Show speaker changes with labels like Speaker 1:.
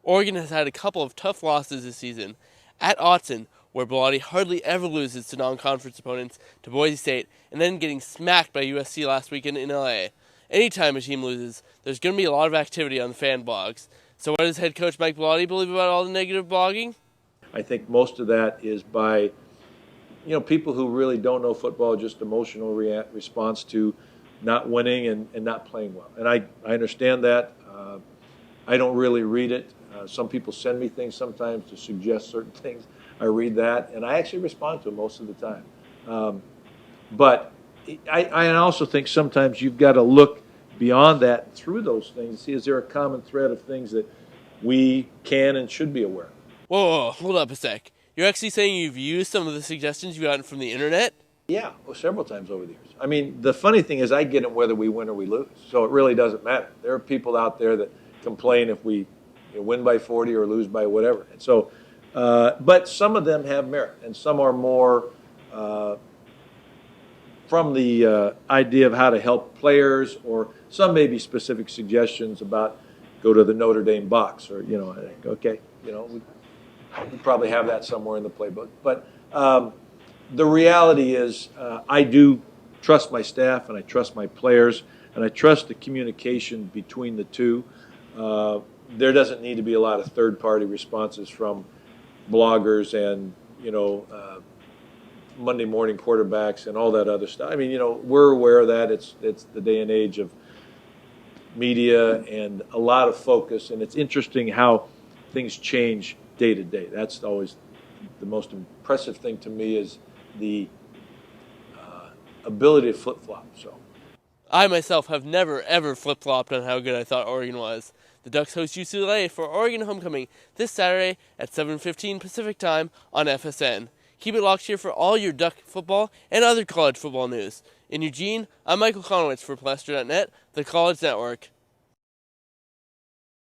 Speaker 1: Oregon has had a couple of tough losses this season. At Autzen, where Bellotti hardly ever loses to non-conference opponents, to Boise State, and then getting smacked by USC last weekend in LA. Anytime a team loses, there's going to be a lot of activity on the fan blogs. So what does head coach Mike Bellotti believe about all the negative blogging?
Speaker 2: I think most of that is by people who really don't know football, just emotional response to not winning and not playing well. And I understand that. I don't really read it. Some people send me things sometimes to suggest certain things. I read that, and I actually respond to them most of the time. But I also think sometimes you've got to look beyond that through those things and see, is there a common thread of things that we can and should be aware of?
Speaker 1: Whoa, hold up a sec. You're actually saying you've used some of the suggestions you've gotten from the internet?
Speaker 2: Yeah, well, several times over the years. I mean, the funny thing is I get them whether we win or we lose, so it really doesn't matter. There are people out there that complain if we win by 40 or lose by whatever. And so, but some of them have merit, and some are more from the idea of how to help players, or some may be specific suggestions about go to the Notre Dame box, or I think, okay, we probably have that somewhere in the playbook. But the reality is I do trust my staff, and I trust my players, and I trust the communication between the two. There doesn't need to be a lot of third-party responses from bloggers and, Monday morning quarterbacks and all that other stuff. I mean, we're aware of that. It's the day and age of media and a lot of focus, and it's interesting how things change day to day. That's always the most impressive thing to me, is the ability to flip-flop. So,
Speaker 1: I myself have never ever flip-flopped on how good I thought Oregon was. The Ducks host UCLA for Oregon homecoming this Saturday at 7:15 Pacific Time on FSN. Keep it locked here for all your Duck football and other college football news. In Eugene, I'm Michael Conowitz for Palestra.net, the College Network.